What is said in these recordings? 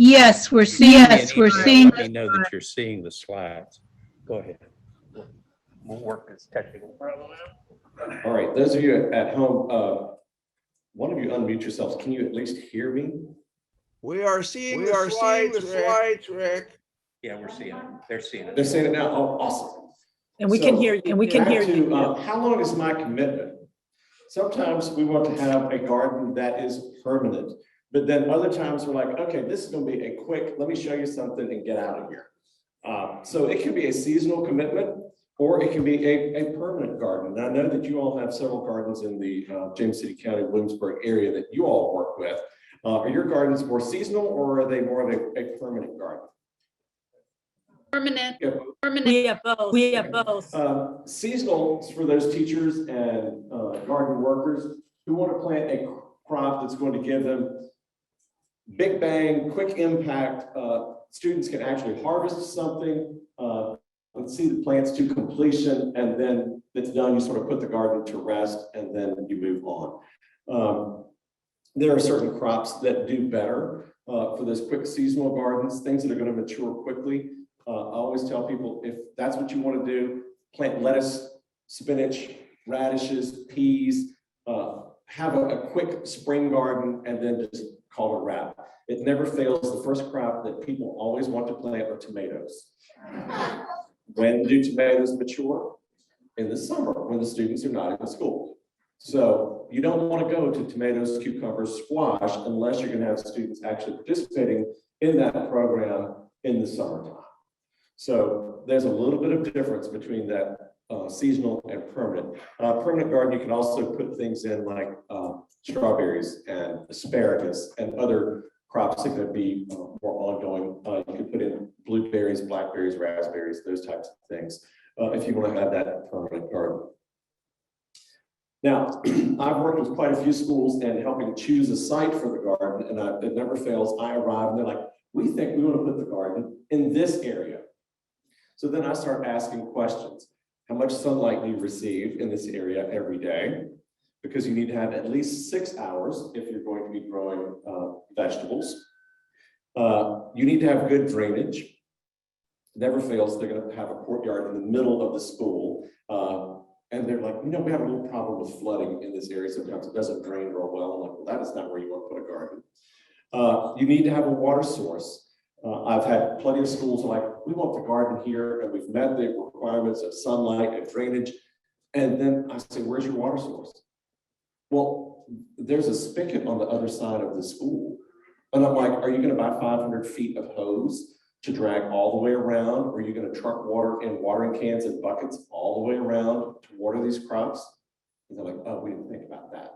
Yes, we're seeing. Yes, we're seeing. Let me know that you're seeing the slides. Go ahead. We'll work this technical problem out. All right, those of you at home, one of you unmute yourselves. Can you at least hear me? We are seeing the slides, Rick. Yeah, we're seeing it. They're seeing it. They're saying it now. Oh, awesome. And we can hear you. And we can hear you. How long is my commitment? Sometimes we want to have a garden that is permanent, but then other times we're like, okay, this is going to be a quick, let me show you something and get out of here. So it can be a seasonal commitment, or it can be a permanent garden. And I know that you all have several gardens in the James City County, Williamsburg area that you all work with. Are your gardens more seasonal, or are they more of a permanent garden? Permanent. Yeah. Permanent. We have both. We have both. Seasonal is for those teachers and garden workers who want to plant a crop that's going to give them big bang, quick impact. Students can actually harvest something, and see the plants to completion, and then it's done. You sort of put the garden to rest, and then you move on. There are certain crops that do better for those quick seasonal gardens, things that are going to mature quickly. I always tell people, if that's what you want to do, plant lettuce, spinach, radishes, peas, have a quick spring garden, and then just call it a wrap. It never fails. The first crop that people always want to plant are tomatoes. When do tomatoes mature? In the summer, when the students are not in school. So you don't want to go to tomatoes, cucumbers, squash, unless you're going to have students actually participating in that program in the summertime. So there's a little bit of difference between that seasonal and permanent. Permanent garden, you can also put things in like strawberries and asparagus and other crops that could be more ongoing. You could put in blueberries, blackberries, raspberries, those types of things, if you want to have that permanent garden. Now, I've worked with quite a few schools and helping choose a site for the garden, and it never fails. I arrive and they're like, we think we want to put the garden in this area. So then I start asking questions. How much sunlight do you receive in this area every day? Because you need to have at least 6 hours if you're going to be growing vegetables. You need to have good drainage. Never fails, they're going to have a courtyard in the middle of the school. And they're like, you know, we have a little problem with flooding in this area. Sometimes it doesn't drain real well. I'm like, well, that is not where you want to put a garden. You need to have a water source. I've had plenty of schools like, we want the garden here, and we've met the requirements of sunlight and drainage. And then I say, where's your water source? Well, there's a spigot on the other side of the school. And I'm like, are you going to buy 500 feet of hose to drag all the way around? Or are you going to truck water in watering cans and buckets all the way around to water these crops? And they're like, oh, we didn't think about that.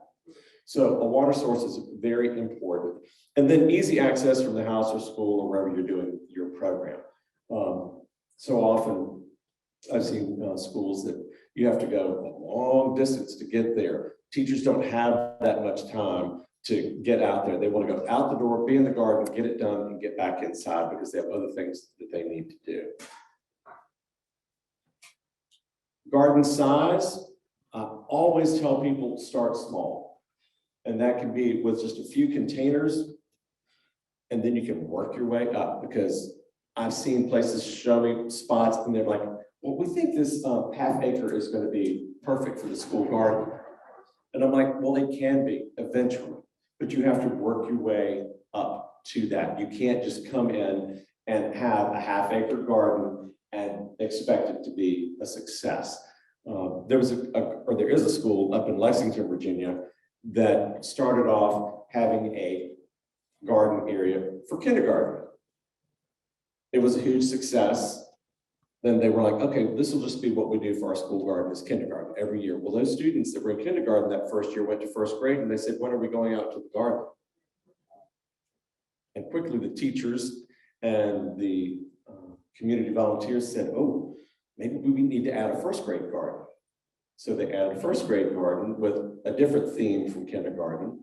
So a water source is very important. And then easy access from the house or school or wherever you're doing your program. So often I've seen schools that you have to go a long distance to get there. Teachers don't have that much time to get out there. They want to go out the door, be in the garden, get it done, and get back inside because they have other things that they need to do. Garden size, I always tell people start small. And that can be with just a few containers. And then you can work your way up, because I've seen places show me spots and they're like, well, we think this half acre is going to be perfect for the school garden. And I'm like, well, it can be eventually, but you have to work your way up to that. You can't just come in and have a half acre garden and expect it to be a success. There is a school up in Lexington, Virginia, that started off having a garden area for kindergarten. It was a huge success. Then they were like, okay, this will just be what we do for our school garden is kindergarten every year. Well, those students that were in kindergarten that first year went to first grade and they said, when are we going out to the garden? And quickly the teachers and the community volunteers said, oh, maybe we need to add a first grade garden. So they added a first grade garden with a different theme from kindergarten.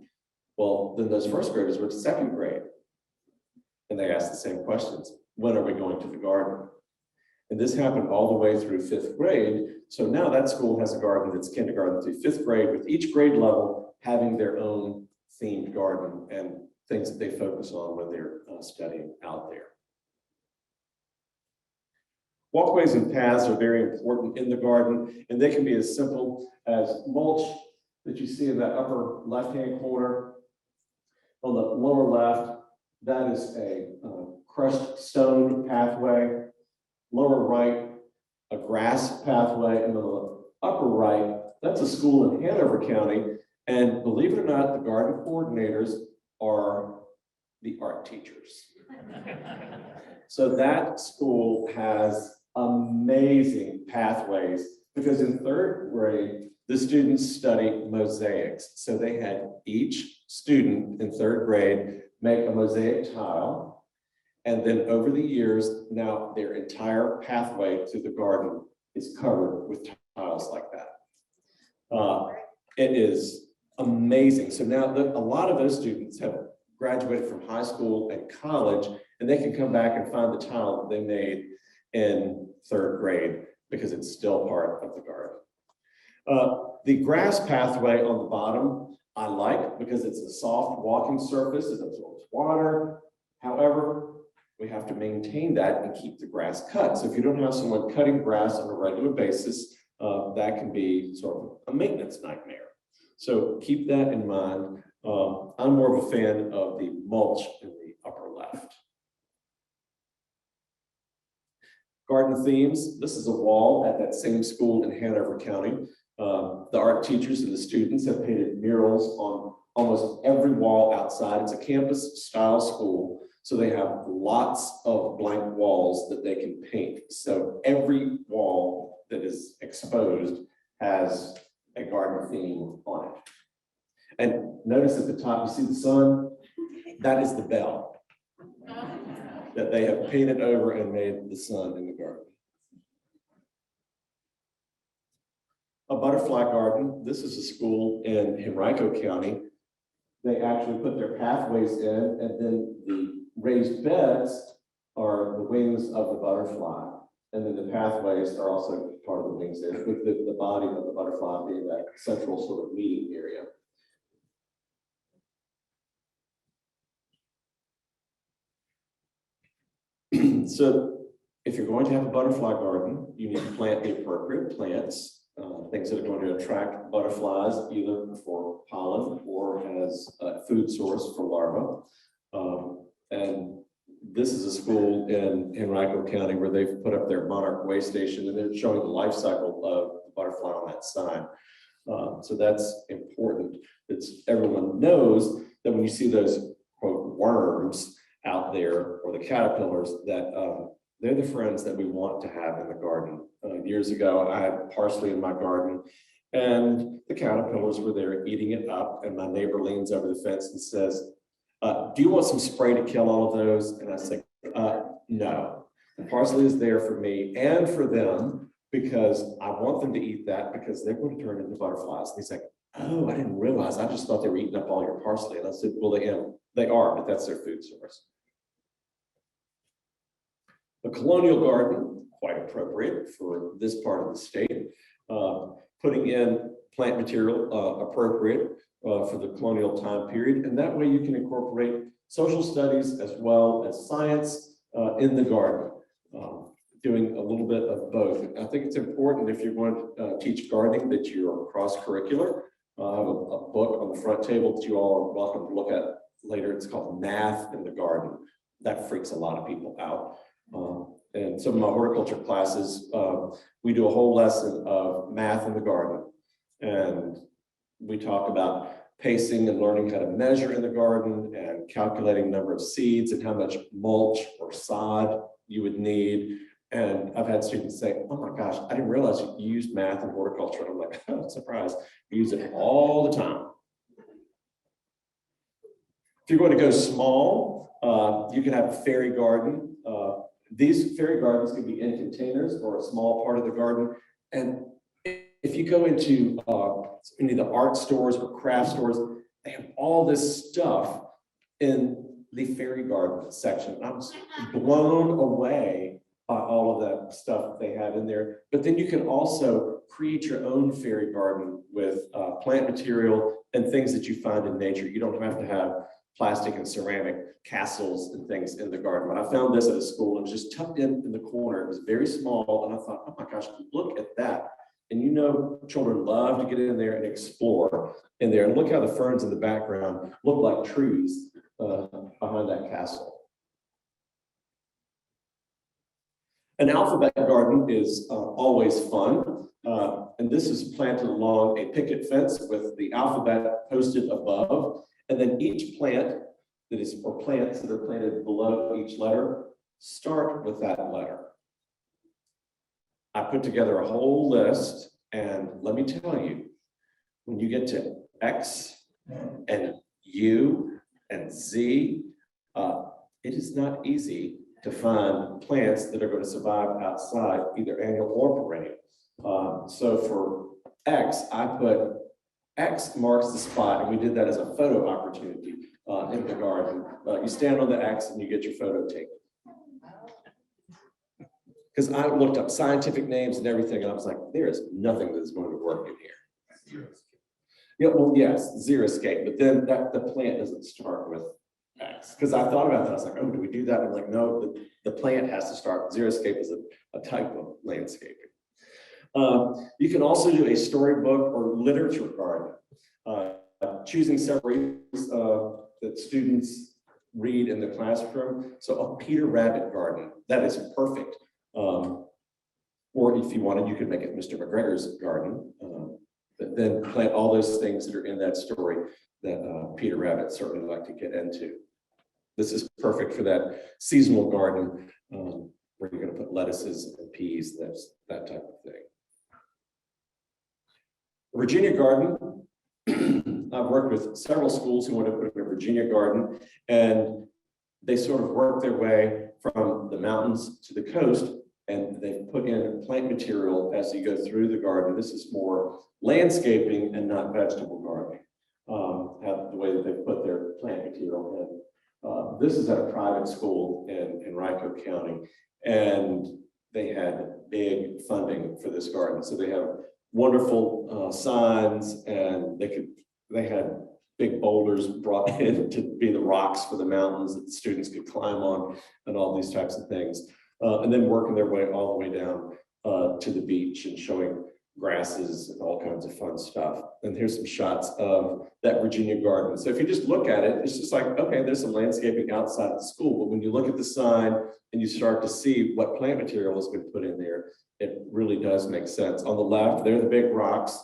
Well, then those first graders went to second grade and they asked the same questions. When are we going to the garden? And this happened all the way through fifth grade. So now that school has a garden that's kindergarten through fifth grade, with each grade level having their own themed garden and things that they focus on when they're studying. Walkways and paths are very important in the garden, and they can be as simple as mulch that you see in that upper left-hand corner. On the lower left, that is a crushed stone pathway. Lower right, a grass pathway, and on the upper right, that's a school in Hanover County. And believe it or not, the garden coordinators are the art teachers. So that school has amazing pathways because in third grade, the students study mosaics. So they had each student in third grade make a mosaic tile. And then over the years, now their entire pathway through the garden is covered with tiles like that. It is amazing. So now a lot of those students have graduated from high school and college, and they can come back and find the tile that they made in third grade because it's still part of the garden. The grass pathway on the bottom, I like because it's a soft walking surface, it absorbs water. However, we have to maintain that and keep the grass cut. So if you don't have someone cutting grass on a regular basis, that can be sort of a maintenance nightmare. So keep that in mind. I'm more of a fan of the mulch in the upper left. Garden themes. This is a wall at that same school in Hanover County. The art teachers and the students have painted murals on almost every wall outside. It's a campus style school, so they have lots of blank walls that they can paint. So every wall that is exposed has a garden theme on it. And notice at the top, you see the sun? That is the bell that they have painted over and made the sun in the garden. A butterfly garden. This is a school in Henrico County. They actually put their pathways in, and then the raised beds are the wings of the butterfly. And then the pathways are also part of the wings there, with the body of the butterfly being that central sort of meeting area. So if you're going to have a butterfly garden, you need to plant the appropriate plants, things that are going to attract butterflies, either for pollen or as a food source for larvae. And this is a school in Henrico County where they've put up their monarch way station, and they're showing the life cycle of the butterfly on that sign. So that's important. Everyone knows that when you see those quote worms out there, or the caterpillars, that they're the friends that we want to have in the garden. Years ago, I had parsley in my garden, and the caterpillars were there eating it up, and my neighbor leans over the fence and says, do you want some spray to kill all of those? And I say, no. The parsley is there for me and for them because I want them to eat that because they're going to turn into butterflies. And he's like, oh, I didn't realize. I just thought they were eating up all your parsley. And I said, well, they are, but that's their food source. A colonial garden, quite appropriate for this part of the state. Putting in plant material appropriate for the colonial time period. And that way you can incorporate social studies as well as science in the garden, doing a little bit of both. I think it's important if you're going to teach gardening that you're cross-curricular. I have a book on the front table that you all are welcome to look at later. It's called Math in the Garden. That freaks a lot of people out. And some of my horticulture classes, we do a whole lesson of math in the garden. And we talk about pacing and learning how to measure in the garden and calculating number of seeds and how much mulch or sod you would need. And I've had students say, oh my gosh, I didn't realize you used math in horticulture. And I'm like, oh, surprise, we use it all the time. If you're going to go small, you can have a fairy garden. These fairy gardens can be in containers or a small part of the garden. And if you go into any of the art stores or craft stores, they have all this stuff in the fairy garden section. I was blown away by all of that stuff they have in there. But then you can also create your own fairy garden with plant material and things that you find in nature. You don't have to have plastic and ceramic castles and things in the garden. But I found this at a school. It was just tucked in the corner. It was very small. And I thought, oh my gosh, look at that. And you know, children love to get in there and explore in there. And look how the ferns in the background look like trees behind that castle. An alphabet garden is always fun. And this is planted along a picket fence with the alphabet posted above. And then each plant that is, or plants that are planted below each letter, start with that letter. I put together a whole list, and let me tell you, when you get to X and U and Z, it is not easy to find plants that are going to survive outside, either annual or perennial. So for X, I put X marks the spot, and we did that as a photo opportunity in the garden. You stand on the X and you get your photo taken. Because I looked up scientific names and everything, and I was like, there is nothing that's going to work in here. Yeah, well, yes, xeriscape, but then the plant doesn't start with X. Because I thought about that, I was like, oh, do we do that? And I'm like, no, the plant has to start. Xeriscape is a type of landscaping. You can also do a storybook or literature garden, choosing several that students read in the classroom. So a Peter Rabbit garden, that is perfect. Or if you wanted, you could make it Mr. McGregor's garden, but then plant all those things that are in that story that Peter Rabbit certainly like to get into. This is perfect for that seasonal garden where you're going to put lettuces and peas, that type of thing. Virginia garden. I've worked with several schools who want to put in a Virginia garden, and they sort of work their way from the mountains to the coast, and they've put in plant material as you go through the garden. This is more landscaping and not vegetable gardening, the way that they put their plant material in. This is at a private school in Rico County, and they had big funding for this garden. So they have wonderful signs, and they had big boulders brought in to be the rocks for the mountains that the students could climb on, and all these types of things. And then working their way all the way down to the beach and showing grasses and all kinds of fun stuff. And here's some shots of that Virginia garden. So if you just look at it, it's just like, okay, there's some landscaping outside the school. But when you look at the sign and you start to see what plant material has been put in there, it really does make sense. On the left, there are the big rocks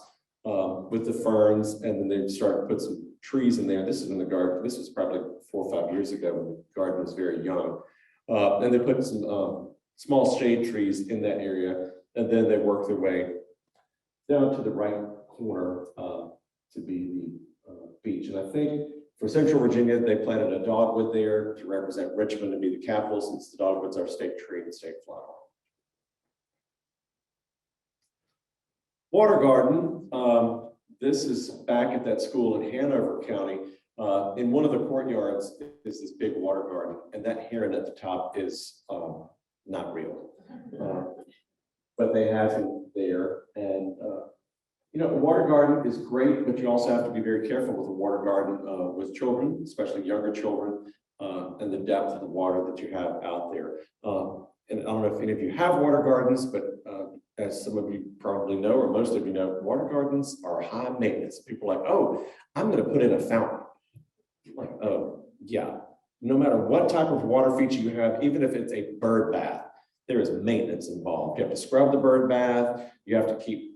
with the ferns, and then they start to put some trees in there. This is in the garden. This was probably 4 or 5 years ago when the garden was very young. And they put some small shade trees in that area, and then they work their way down to the right corner to be the beach. And I think for Central Virginia, they planted a dogwood there to represent Richmond and be the capital, since the dogwood's our state tree and state flower. Water garden. This is back at that school in Hanover County. In one of the courtyards is this big water garden, and that heron at the top is not real, but they have it there. And you know, a water garden is great, but you also have to be very careful with a water garden with children, especially younger children, and the depth of the water that you have out there. And I don't know if any of you have water gardens, but as some of you probably know, or most of you know, water gardens are high maintenance. People are like, oh, I'm going to put in a fountain. I'm like, oh, yeah. No matter what type of water feature you have, even if it's a bird bath, there is maintenance involved. You have to scrub the bird bath. You have to keep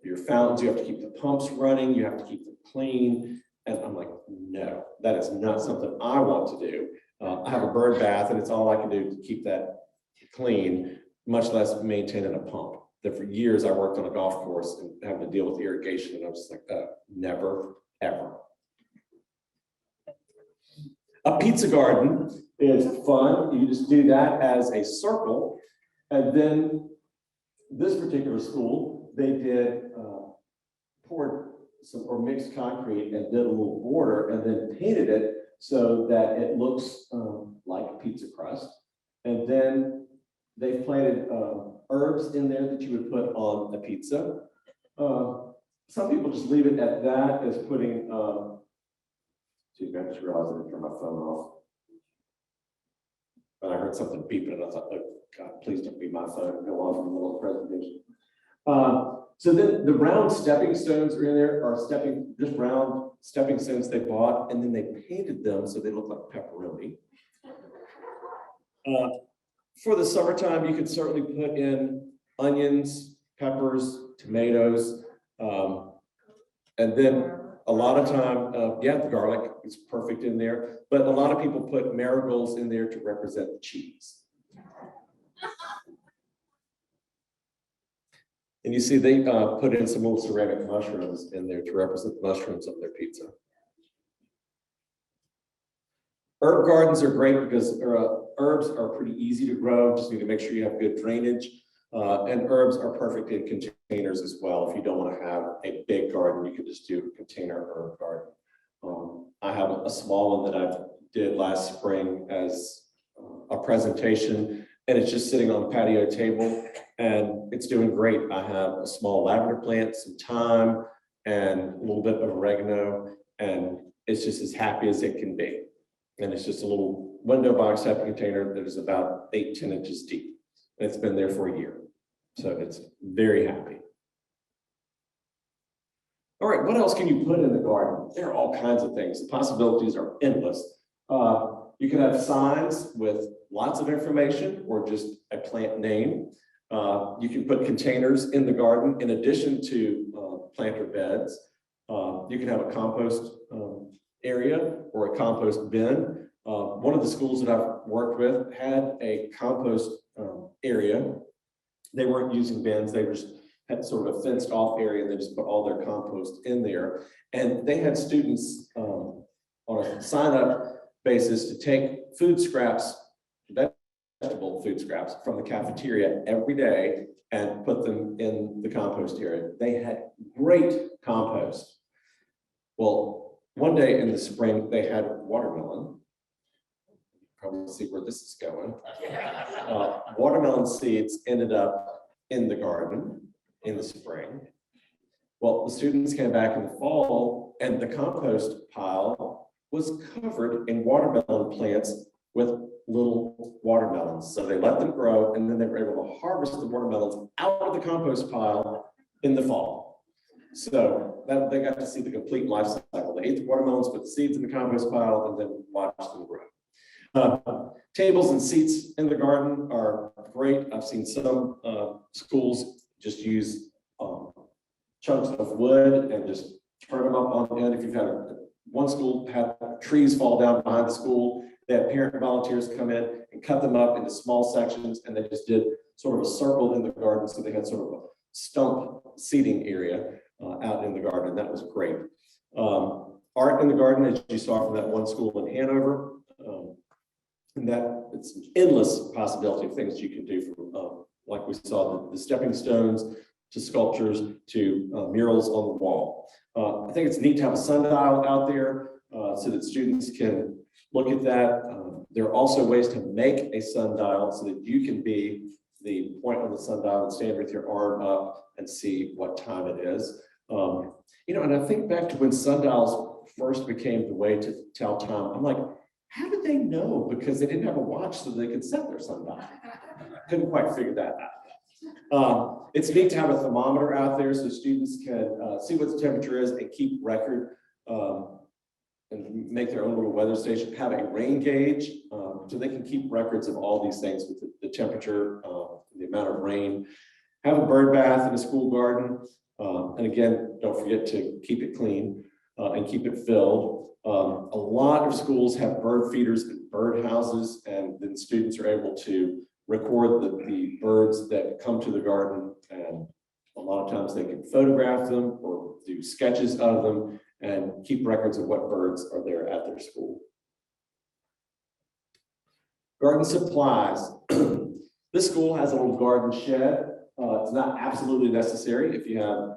your fountains. You have to keep the pumps running. You have to keep them clean. And I'm like, no, that is not something I want to do. I have a bird bath, and it's all I can do to keep that clean, much less maintaining a pump. That for years I worked on a golf course and having to deal with irrigation, and I was just like, never, ever. A pizza garden is fun. You just do that as a circle. And then this particular school, they did poured some or mixed concrete and did a little border, and then painted it so that it looks like a pizza crust. And then they planted herbs in there that you would put on a pizza. Some people just leave it at that, as putting Excuse me, I just realized I didn't turn my phone off. But I heard something beeping and I thought, oh, God, please don't be my phone and go off in the middle of the presentation. So then the round stepping stones are in there, are just round stepping stones they bought, and then they painted them so they look like pepperoni. For the summertime, you could certainly put in onions, peppers, tomatoes, and then a lot of time, yeah, the garlic is perfect in there, but a lot of people put marigolds in there to represent the cheese. And you see they put in some little ceramic mushrooms in there to represent the mushrooms on their pizza. Herb gardens are great because herbs are pretty easy to grow. Just need to make sure you have good drainage. And herbs are perfect in containers as well. If you don't want to have a big garden, you can just do a container herb garden. I have a small one that I did last spring as a presentation, and it's just sitting on a patio table and it's doing great. I have a small lavender plant, some thyme, and a little bit of oregano, and it's just as happy as it can be. And it's just a little window box type container that is about 8-10 inches deep. And it's been there for a year. So it's very happy. All right, what else can you put in the garden? There are all kinds of things. The possibilities are endless. You can have signs with lots of information or just a plant name. You can put containers in the garden in addition to planter beds. You can have a compost area or a compost bin. One of the schools that I've worked with had a compost area. They weren't using bins, they just had sort of a fenced off area, and they just put all their compost in there. And they had students on a sign up basis to take food scraps, vegetable food scraps from the cafeteria every day and put them in the compost area. They had great compost. Well, one day in the spring, they had watermelon. Probably see where this is going. Watermelon seeds ended up in the garden in the spring. Well, the students came back in the fall and the compost pile was covered in watermelon plants with little watermelons. So they let them grow and then they were able to harvest the watermelons out of the compost pile in the fall. So that, they got to see the complete life cycle. They ate the watermelons, put the seeds in the compost pile, and then watched them grow. Tables and seats in the garden are great. I've seen some schools just use chunks of wood and just turn them up on the end. If you've had one school had trees fall down behind the school, they had parent volunteers come in and cut them up into small sections, and they just did sort of a circle in the garden. So they had sort of a stump seating area out in the garden. That was great. Art in the garden, as you saw from that one school in Hanover. And that it's an endless possibility of things you can do from, like we saw, the stepping stones to sculptures to murals on the wall. I think it's neat to have a sundial out there so that students can look at that. There are also ways to make a sundial so that you can be the point on the sundial and stand with your arm up and see what time it is. You know, and I think back to when sundials first became the way to tell time. I'm like, how did they know? Because they didn't have a watch so they could set their sundial. Couldn't quite figure that out. It's neat to have a thermometer out there so students can see what the temperature is and keep record and make their own little weather station. Have a rain gauge so they can keep records of all these things with the temperature, the amount of rain. Have a bird bath in a school garden. And again, don't forget to keep it clean and keep it filled. A lot of schools have bird feeders and bird houses, and then students are able to record the birds that come to the garden, and a lot of times they can photograph them or do sketches of them and keep records of what birds are there at their school. Garden supplies. This school has a little garden shed. It's not absolutely necessary if you have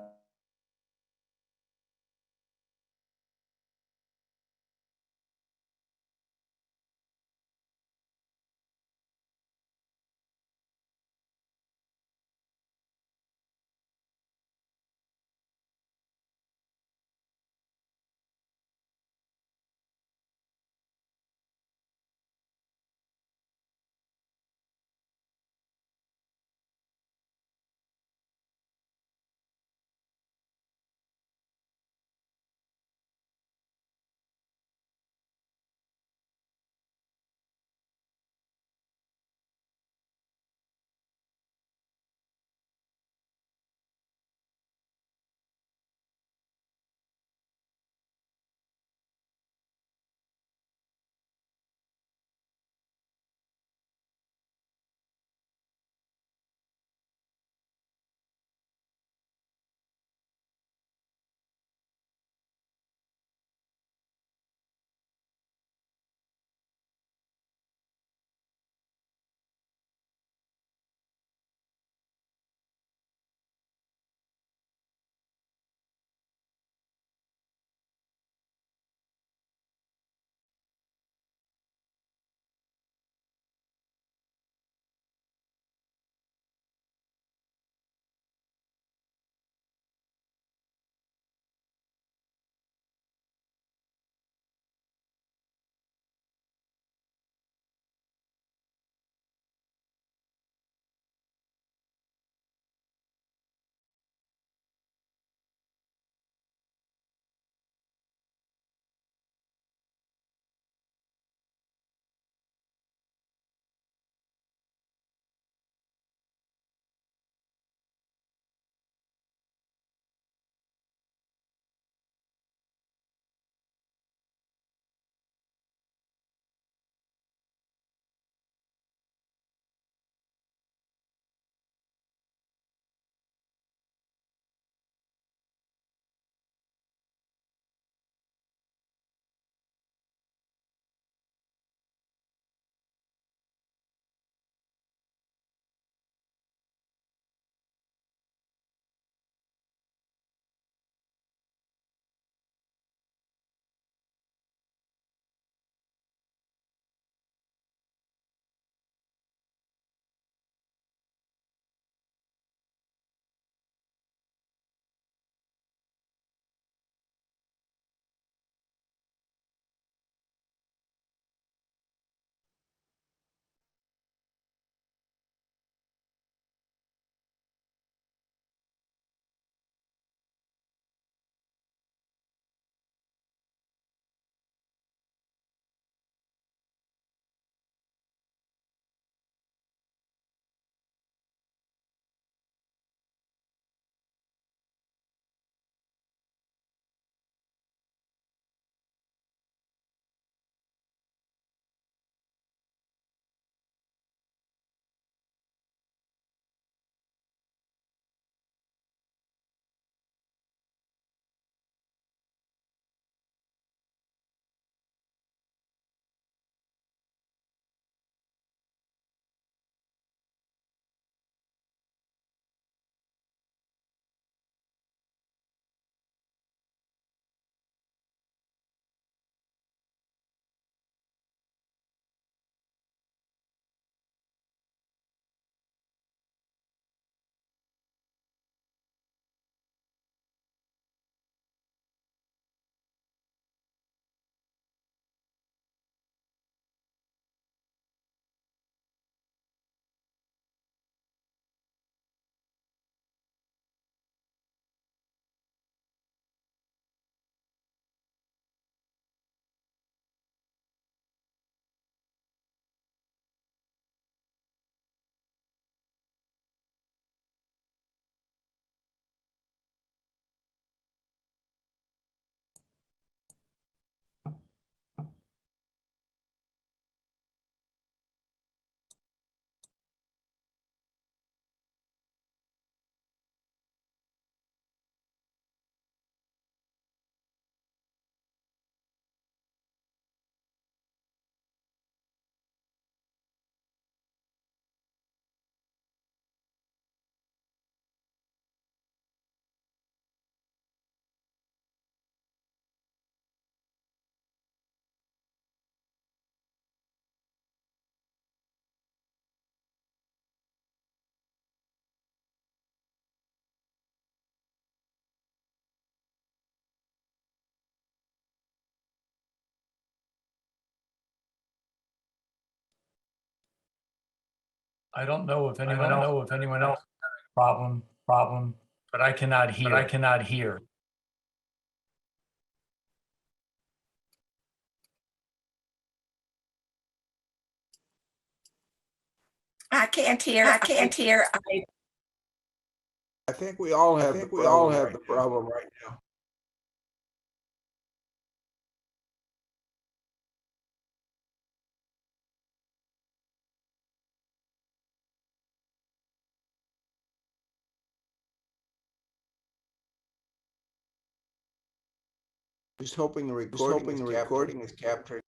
I don't know if anyone else has a problem, but I cannot hear. I can't hear. I think we all have the problem right now. Just hoping the recording is captured.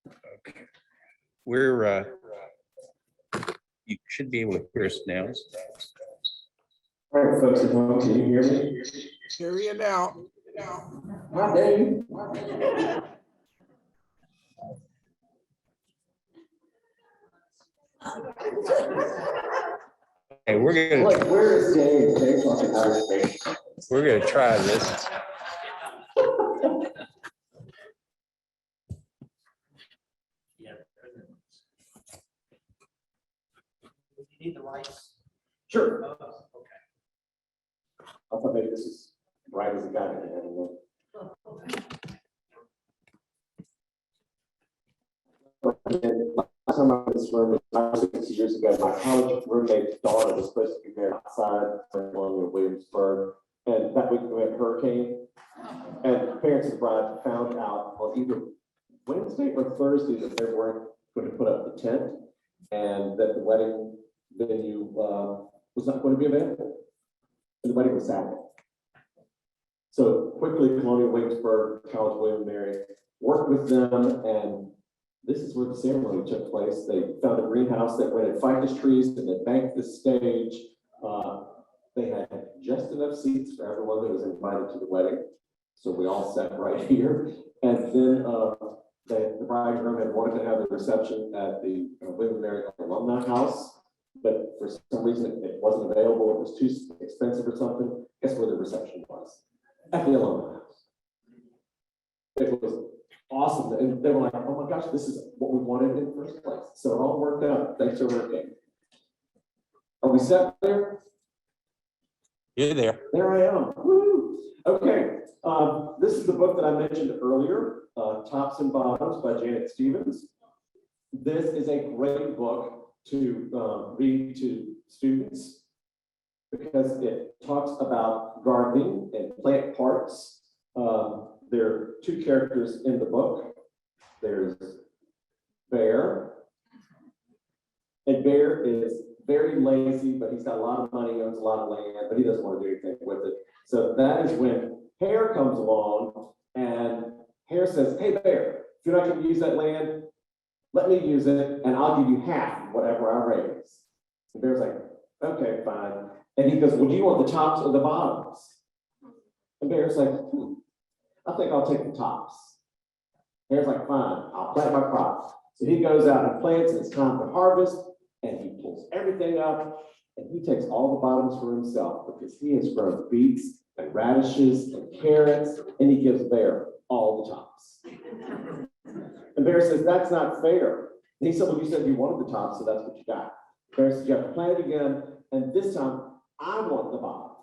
Okay. We're, you should be able to hear us now. All right, folks at home, can you hear me? Hear you now. Hi, Dave. Hey, Like, where is Dave? Dave's like in outer space. we're gonna try this. You need the rights. Sure. Okay. I thought maybe this is right as a guy that can last time I was in this room, 6 years ago, my college roommate's daughter was supposed to be married outside in Williamsburg. And that week we had a hurricane. And the parents of the bride found out on either Wednesday or Thursday that they weren't going to put up the tent and that the wedding venue was not going to be available. And the wedding was Saturday. So quickly, Colonial Williamsburg, College William and Mary worked with them, and this is where the ceremony took place. They found a greenhouse that rented ficus trees, and they banked the stage. They had just enough seats for everyone that was invited to the wedding. So we all sat right here. And then the bride and groom had wanted to have the reception at the William and Mary Alumni House, but for some reason it wasn't available. It was too expensive or something. Guess where the reception was? At the Alumni House. It was awesome. And they were like, oh my gosh, this is what we wanted in the first place. So it all worked out. Thanks for working. Are we set there? You're there. There I am. Woo! Okay. This is the book that I mentioned earlier, Tops and Bottoms by Janet Stevens. This is a great book to read to students because it talks about gardening and plant parts. There are two characters in the book. There's Bear, and Bear is very lazy, but he's got a lot of money, owns a lot of land, but he doesn't want to do anything with it. So that is when Hare comes along, and Hare says, hey, Bear, if you're not going to use that land, let me use it, and I'll give you half of whatever I raise. And Bear's like, okay, fine. And he goes, well, do you want the tops or the bottoms? And Bear's like, I think I'll take the tops. Hare's like, fine, I'll plant my crops. So he goes out and plants, and it's time to harvest, and he pulls everything up, and he takes all the bottoms for himself because he has grown beets and radishes and carrots, and he gives Bear all the tops. And Bear says, that's not fair. And he said, well, you said you wanted the tops, so that's what you got. Bear says, you have to plant it again, and this time I want the bottoms.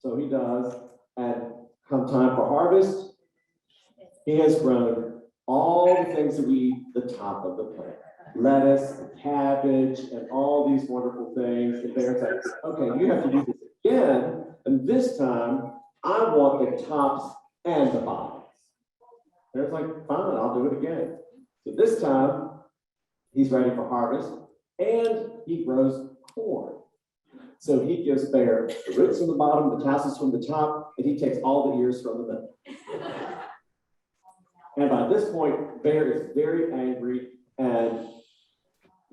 So he does, and come time for harvest, he has grown all the things that we eat the top of the plant. Lettuce, and cabbage, and all these wonderful things. And Bear's like, okay, you have to do this again, and this time I want the tops and the bottoms. Bear's like, fine, I'll do it again. So this time he's ready for harvest, and he grows corn. So he gives Bear the roots from the bottom, the tassels from the top, and he takes all the ears from the middle. And by this point, Bear is very angry, and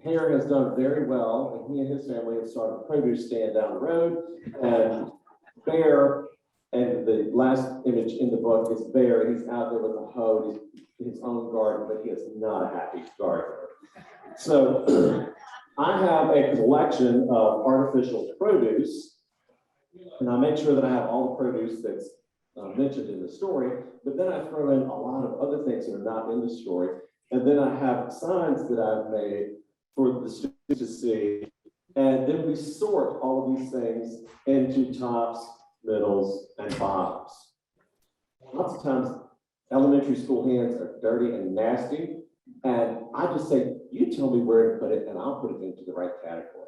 Hare has done very well, and he and his family have started a produce stand down the road. And Bear, and the last image in the book is Bear. He's out there with a hoe, his own garden, but he is not a happy gardener. So I have a collection of artificial produce, and I make sure that I have all the produce that's mentioned in the story, but then I throw in a lot of other things that are not in the story. And then I have signs that I've made for the students to see. And then we sort all of these things into tops, middles, and bottoms. Lots of times, elementary school hands are dirty and nasty. And I just say, you tell me where to put it, and I'll put it into the right category.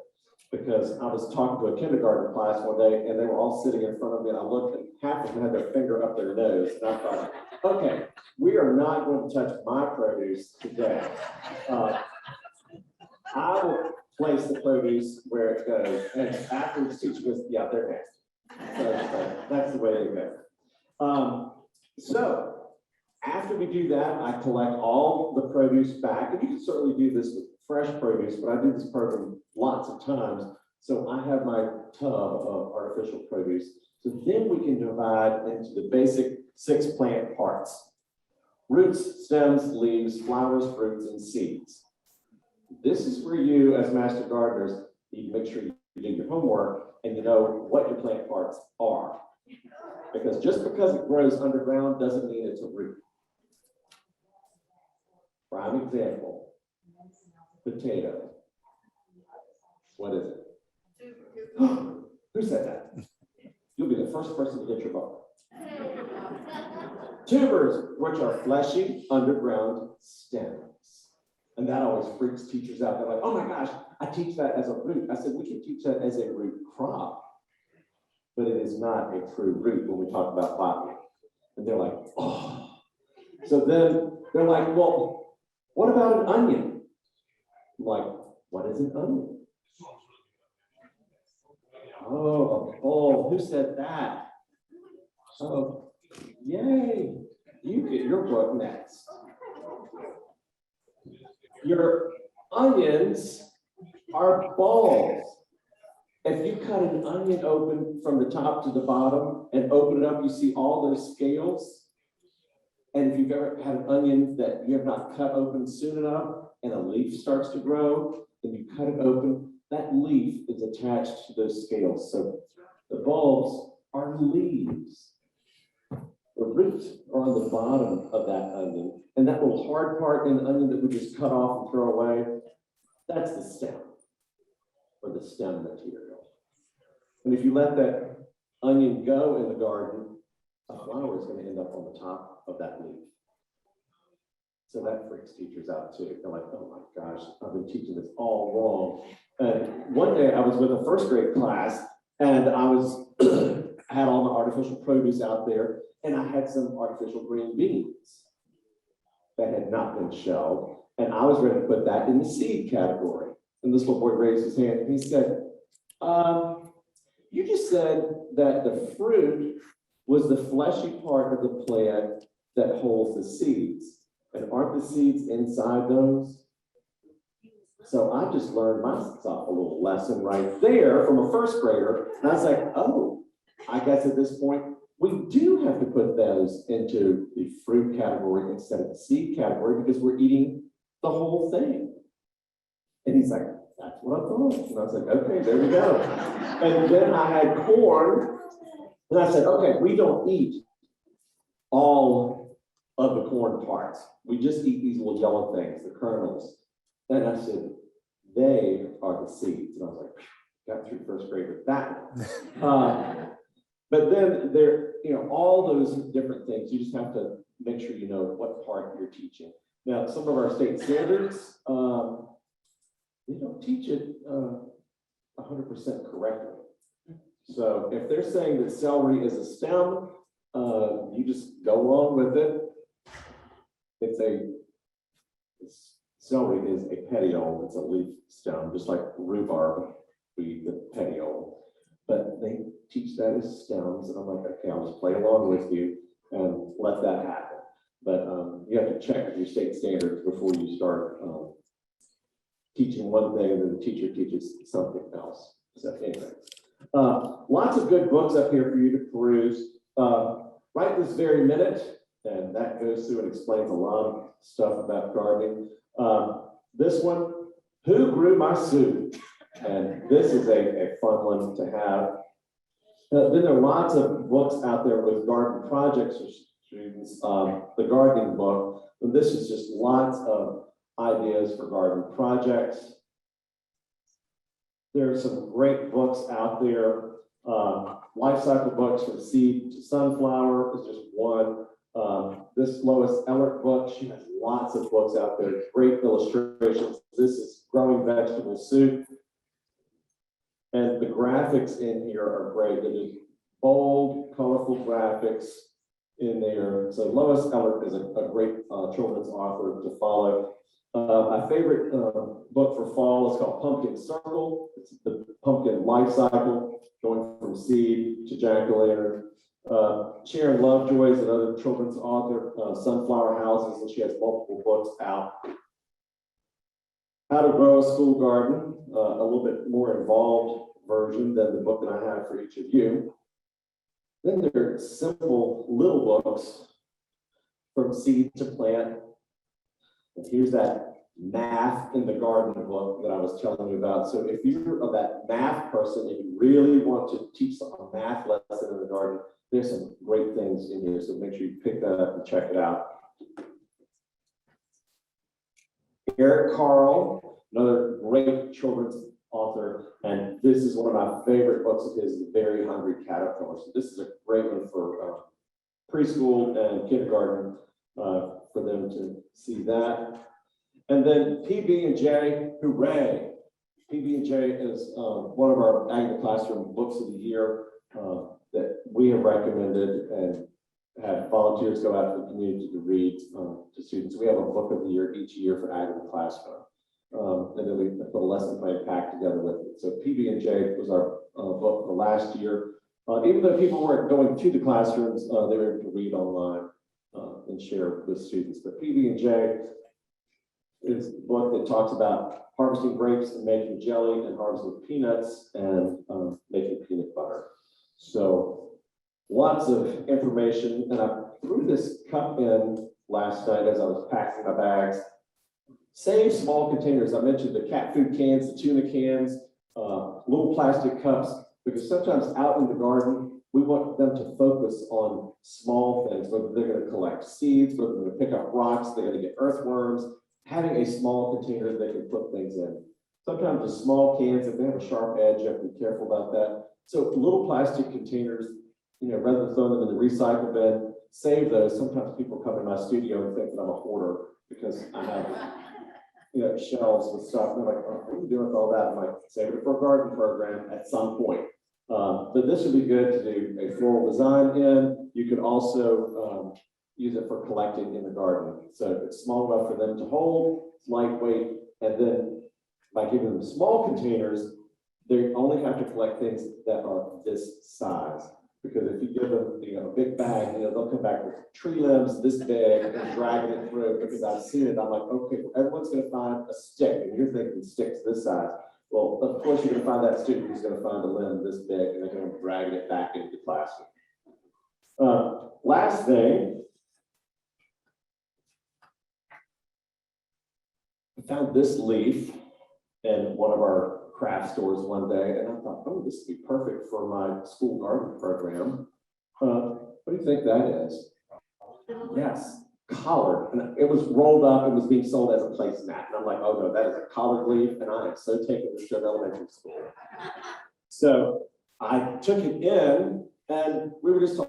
Because I was talking to a kindergarten class one day, and they were all sitting in front of me, and I looked, and half of them had their finger up their nose. And I thought, okay, we are not going to touch my produce today. I will place the produce where it goes, and afterwards the teacher goes, yeah, they're nasty. So that's the way they go. So after after we do that, I collect all the produce back, and you can certainly do this with fresh produce, but I do this program lots of times. So I have my tub of artificial produce. So then we can divide into the basic 6 plant parts: roots, stems, leaves, flowers, fruits, and seeds. This is where you, as master gardeners, need to make sure you do your homework and you know what your plant parts are. Because just because it grows underground doesn't mean it's a root. Prime example, potato. What is it? Who said that? You'll be the first person to get your vote. Tubers, which are fleshy underground stems. And that always freaks teachers out. They're like, oh my gosh, I teach that as a root. I said, we can teach that as a root crop, but it is not a true root when we talk about botany. And they're like, oh. So then they're like, well, what about an onion? I'm like, what is an onion? Oh, a bulb. Who said that? Oh, yay. You get your book next. Your onions are bulbs. If you cut an onion open from the top to the bottom and open it up, you see all those scales. And if you've ever had an onion that you have not cut open soon enough and a leaf starts to grow, and you cut it open, that leaf is attached to those scales. So the bulbs are leaves. The roots are on the bottom of that onion. And that little hard part in the onion that we just cut off and throw away, that's the stem, or the stem material. And if you let that onion go in the garden, a flower is going to end up on the top of that leaf. So that freaks teachers out too. They're like, oh my gosh, I've been teaching this all wrong. And one day I was with a first grade class, and I had all my artificial produce out there, and I had some artificial green beans that had not been shelled, and I was ready to put that in the seed category. And this little boy raised his hand and he said, you just said that the fruit was the fleshy part of the plant that holds the seeds. And aren't the seeds inside those? So I just learned myself a little lesson right there from a first grader. And I was like, oh, I guess at this point, we do have to put those into the fruit category instead of the seed category because we're eating the whole thing. And he's like, that's what I thought. And I was like, okay, there we go. And then I had corn. And I said, okay, we don't eat all of the corn parts. We just eat these little yellow things, the kernels. And I said, they are the seeds. And I was like, got through first grade with that one. But then there, all those different things, you just have to make sure you know what part you're teaching. Now, some of our state standards, they don't teach it 100% correctly. So if they're saying that celery is a stem, you just go along with it. Celery is a petiole, it's a leaf stem, just like rhubarb, we eat the petiole. But they teach that as stems, and I'm like, okay, I'll just play along with you and let that happen. But you have to check your state standards before you start teaching one thing and then the teacher teaches something else. So anyway, lots of good books up here for you to peruse right this very minute, and that goes through and explains a lot of stuff about gardening. This one, Who Grew My Soup? And this is a fun one to have. Then there are lots of books out there with garden projects for students. The gardening book, and this is just lots of ideas for garden projects. There are some great books out there. Life cycle books from seed to sunflower is just one. This Lois Ellert book, she has lots of books out there, great illustrations. This is Growing Vegetable Soup. And the graphics in here are great. There's bold, colorful graphics in there. So Lois Ellert is a great children's author to follow. My favorite book for fall is called Pumpkin Circle. It's the pumpkin life cycle, going from seed to jack-o'-lantern. Sharon Lovejoy is another children's author, Sunflower Houses, and she has multiple books out. How to Grow a School Garden, a little bit more involved version than the book that I have for each of you. Then there are simple little books, From Seed to Plant. And here's that Math in the Garden book that I was telling you about. So if you're that math person and you really want to teach a math lesson in the garden, there's some great things in here. So make sure you pick that up and check it out. Eric Carle, another great children's author, and this is one of my favorite books of his, The Very Hungry Caterpillar. So this is a great one for preschool and kindergarten for them to see that. And then PB&J, hooray! PB&J is one of our Ag in the Classroom books of the year that we have recommended and have volunteers go out to the community to read to students. We have a book of the year each year for Ag in the Classroom. And then we put a lesson plan pack together with it. So PB&J was our book for last year. Even though people weren't going to the classrooms, they were able to read online and share with students. But PB&J is a book that talks about harvesting grapes and making jelly, and harvesting peanuts and making peanut butter. So lots of information. And I threw this cup in last night as I was packing my bags. Same small containers. I mentioned the cat food cans, the tuna cans, little plastic cups, because sometimes out in the garden, we want them to focus on small things, whether they're going to collect seeds, whether they're going to pick up rocks, they're going to get earthworms. Having a small container they can put things in. Sometimes the small cans, if they have a sharp edge, you have to be careful about that. So little plastic containers, rather than throwing them in the recycle bin, save those. Sometimes people come in my studio and think that I'm a hoarder because I have, shelves with stuff. And they're like, oh, what are you doing with all that? I'm like, save it for a garden program at some point. But this would be good to do a floral design in. You could also use it for collecting in the garden. So it's small enough for them to hold, it's lightweight, and then by giving them small containers, they only have to collect things that are this size. Because if you give them a big bag, they'll come back with tree limbs this big and dragging it through, because I've seen it. I'm like, okay, well, everyone's gonna find a stick, and you're thinking sticks this size. Well, of course, you're gonna find that student who's gonna find a limb this big, and they're gonna drag it back into the classroom. Last thing, I found this leaf in one of our craft stores one day, and I thought, oh, this would be perfect for my school garden program. What do you think that is? Yes, collard. And it was rolled up and was being sold as a placemat. And I'm like, oh no, that is a collard leaf, and I am so taken this to elementary school. So I took it in, and we were just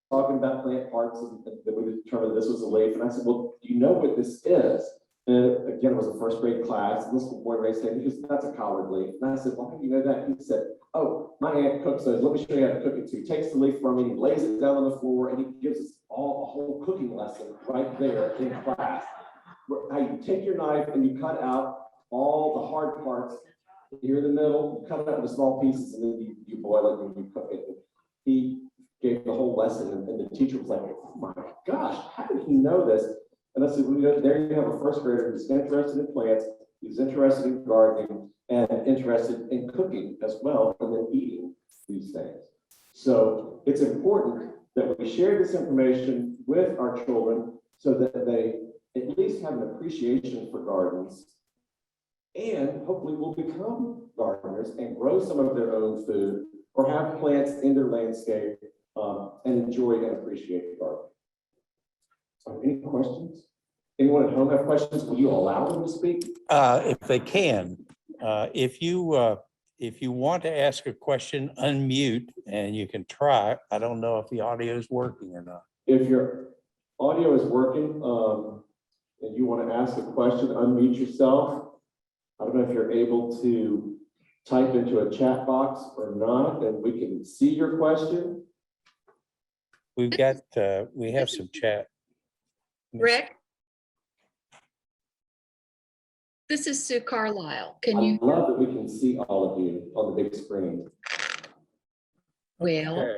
talking about plant parts, and then we determined this was a leaf. And I said, well, do you know what this is? And again, it was a first grade class. And this little boy raised his hand. He goes, that's a collard leaf. And I said, why do you know that? He said, oh, my aunt cooks those. Let me show you how to cook it. So he takes the leaf from me, he lays it down on the floor, and he gives us all a whole cooking lesson right there in class. How you take your knife and you cut out all the hard parts here in the middle, you cut it up into small pieces, and then you boil it and you cook it. He gave the whole lesson, and the teacher was like, oh my gosh, how did he know this? And I said, well, there you have a first grader who's interested in plants, who's interested in gardening, and interested in cooking as well, and then eating these things. So it's important that we share this information with our children so that they at least have an appreciation for gardens, and hopefully will become gardeners and grow some of their own food, or have plants in their landscape and enjoy and appreciate the garden. Any questions? Anyone at home have questions? Will you allow them to speak? If they can, if you want to ask a question, unmute and you can try. I don't know if the audio is working or not. If your audio is working and you want to ask a question, unmute yourself. I don't know if you're able to type into a chat box or not, and we can see your question. We've got, we have some chat. Rick? This is Sue Carlisle. Can I you? love that we can see all of you on the big screen. Well,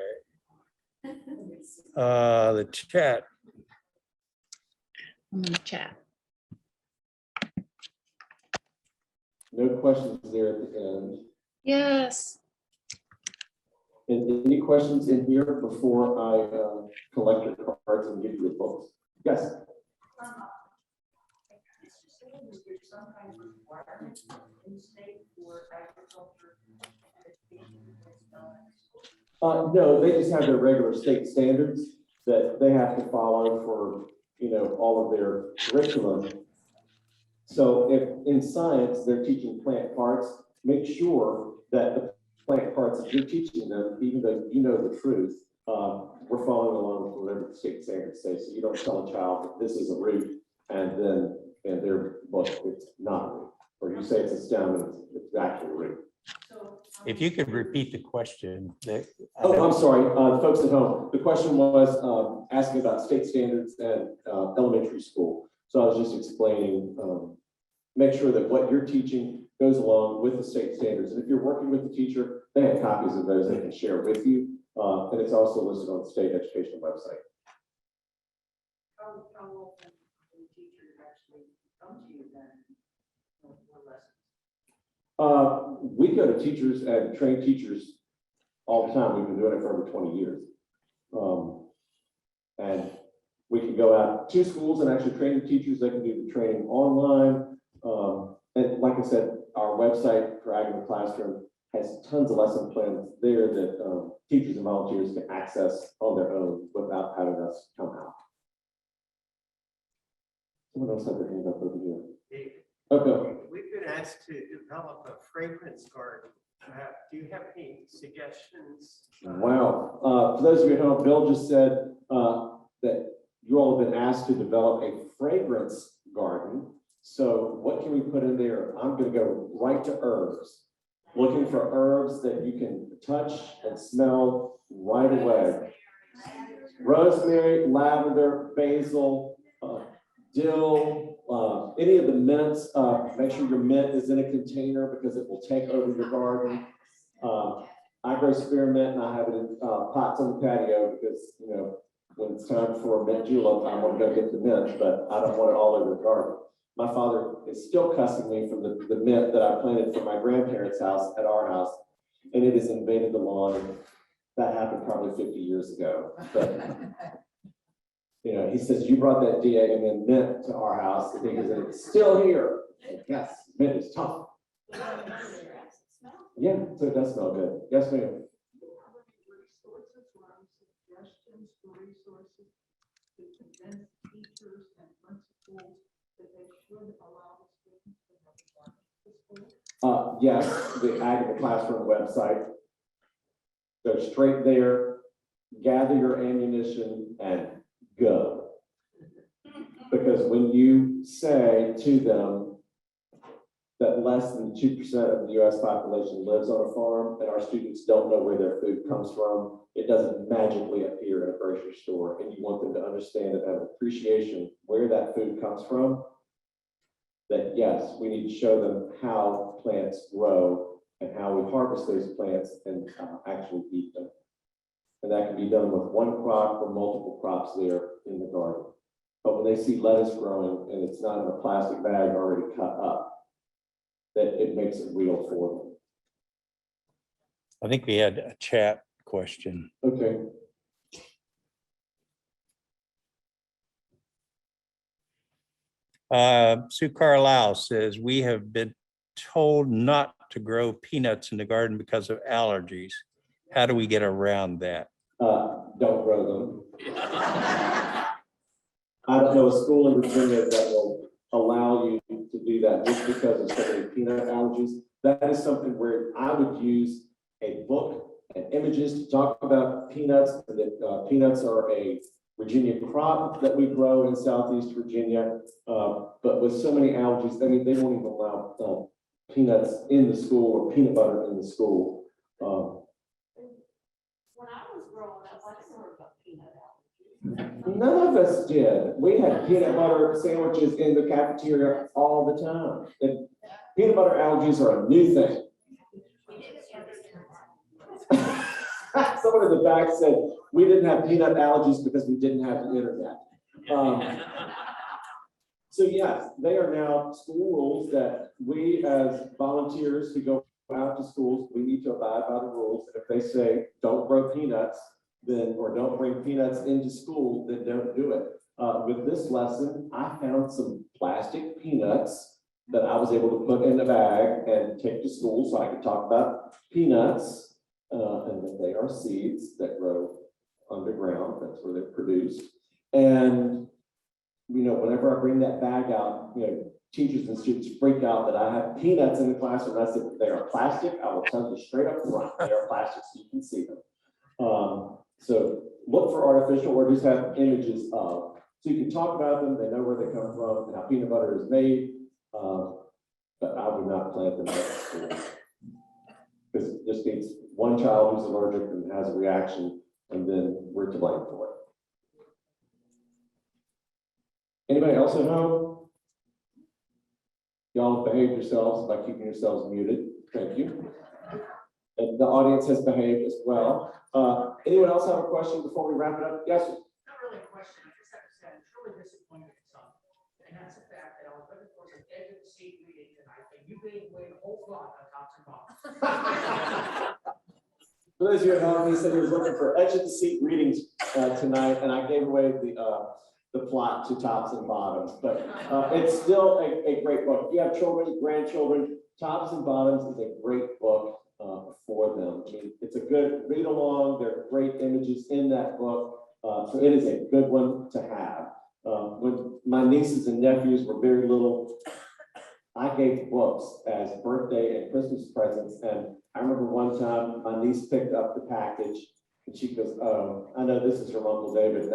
Okay. The chat. I'm gonna chat. No questions there at the end. Yes. And any questions in here before I collect your cards and give you the books? Yes. No, they just have their regular state standards that they have to follow for, all of their curriculum. So if in science they're teaching plant parts, make sure that the plant parts that you're teaching them, even though you know the truth, we're following along with whatever the state standards say. So you don't tell a child that this is a root and they're, well, it's not a root. Or you say it's a stem and it's actually a root. If you could repeat the question. Oh, I'm sorry, folks at home. The question was asking about state standards and elementary school. So I was just explaining, make sure that what you're teaching goes along with the state standards. And if you're working with the teacher, they have copies of those they can share with you. And it's also listed on the state education website. How often do teachers actually come to you then for lessons? We go to teachers and train teachers all the time. We've been doing it for over 20 years. And we can go out to schools and actually train the teachers. They can do the training online. And like I said, our website for Ag in the Classroom has tons of lesson plans there that teachers and volunteers can access on their own without having us come out. Someone else had their hand up over here. David, Okay. we've been asked to develop a fragrance garden. Do you have any suggestions? Wow. For those of you at home, Bill just said that you all have been asked to develop a fragrance garden. So what can we put in there? I'm going to go right to herbs. Looking for herbs that you can touch and smell right away. Rosemary, lavender, basil, dill, any of the mints. Make sure your mint is in a container because it will take over your garden. I grow spearmint and I have it in pots on the patio because, when it's time for a mint julep, I want to go get the mint, but I don't want it all over the garden. My father is still cussing me from the mint that I planted from my grandparents' house at our house, and it has invaded the lawn. That happened probably 50 years ago. But, he says, you brought that DAMN mint to our house because it's still here. And yes, mint is tough. Yeah, so it does smell good. Yes, ma'am. Yes, the Ag in the Classroom website. Go straight there, gather your ammunition, and go. Because when you say to them that less than 2% of the U.S. population lives on a farm, and our students don't know where their food comes from, it doesn't magically appear in a grocery store, and you want them to understand and have an appreciation where that food comes from, that yes, we need to show them how plants grow and how we harvest those plants and actually eat them. And that can be done with one crop or multiple crops there in the garden. But when they see lettuce growing and it's not in a plastic bag already cut up, that it makes it real for them. I think we had a chat question. Okay. Sue Carlisle says, we have been told not to grow peanuts in the garden because of allergies. How do we get around that? Don't grow them. I don't know a school in Virginia that will allow you to do that just because of so many peanut allergies. That is something where I would use a book and images to talk about peanuts. That peanuts are a Virginia crop that we grow in Southeast Virginia, but with so many allergies, I mean, they won't even allow peanuts in the school or peanut butter in the school. When I was growing up, I didn't hear about peanut allergies. None of us did. We had peanut butter sandwiches in the cafeteria all the time. And peanut butter allergies are a new thing. Someone in the back said, We didn't have peanut allergies because we didn't have the internet. So yes, they are now school rules that we as volunteers who go out to schools, we need to abide by the rules. If they say, don't grow peanuts, then, or don't bring peanuts into school, then don't do it. With this lesson, I found some plastic peanuts that I was able to put in a bag and take to school so I could talk about peanuts, and that they are seeds that grow underground. That's where they're produced. And, you know, whenever I bring that bag out, you know, teachers and students freak out that I have peanuts in the classroom. I said, they are plastic. I will tell you straight up front, they are plastic so you can see them. So look for artificial or just have images of, so you can talk about them, they know where they come from and how peanut butter is made. But I would not plant them at school. Because it just needs one child who's allergic and has a reaction, and then we're to blame for it. Anybody else at home? Y'all have behaved yourselves by keeping yourselves muted. Thank you. And the audience has behaved as well. Anyone else have a question before we wrap it up? Yes, sir. Not really a question, I just have to say, I'm truly disappointed in something. And that's the fact that I was looking for some edge of the seat reading tonight, and you gave away the whole plot on tops and bottoms. For those of you at home, he said he was looking for edge of the seat readings tonight, and I gave away the plot to tops and bottoms. But it's still a great book. If you have children, grandchildren, Tops and Bottoms is a great book for them. I mean, it's a good read along. There are great images in that book. So it is a good one to have. When my nieces and nephews were very little, I gave books as birthday and Christmas presents. And I remember one time my niece picked up the package and she goes, "Oh, I know this is from Uncle David." And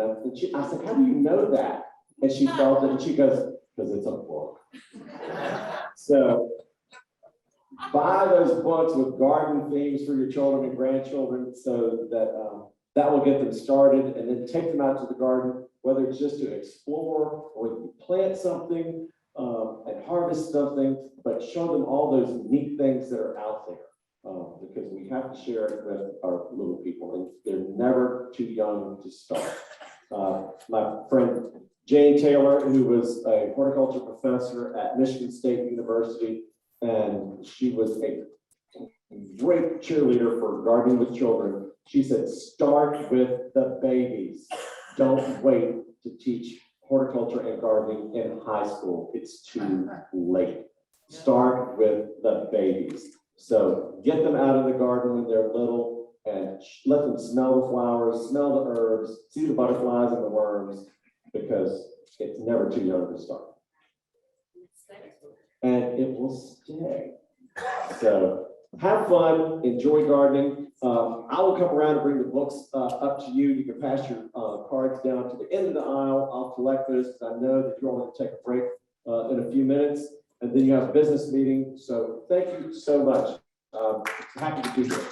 I said, "How do you know that?" And she felt it and she goes, "Because it's a book." So buy those books with garden themes for your children and grandchildren so that that will get them started, and then take them out to the garden, whether it's just to explore or you plant something and harvest something, but show them all those neat things that are out there because we have to share it with our little people, and they're never too young to start. My friend Jane Taylor, who was a horticulture professor at Michigan State University, and she was a great cheerleader for gardening with children. She said, start with the babies. Don't wait to teach horticulture and gardening in high school. It's too late. Start with the babies. So get them out of the garden when they're little and let them smell the flowers, smell the herbs, see the butterflies and the worms, because it's never too young to start. And it will stay. So have fun, enjoy gardening. I will come around and bring the books up to you. You can pass your cards down to the end of the aisle. I'll collect those because I know that you're all going to take a break in a few minutes, and then you have a business meeting. So thank you so much. Happy to be here.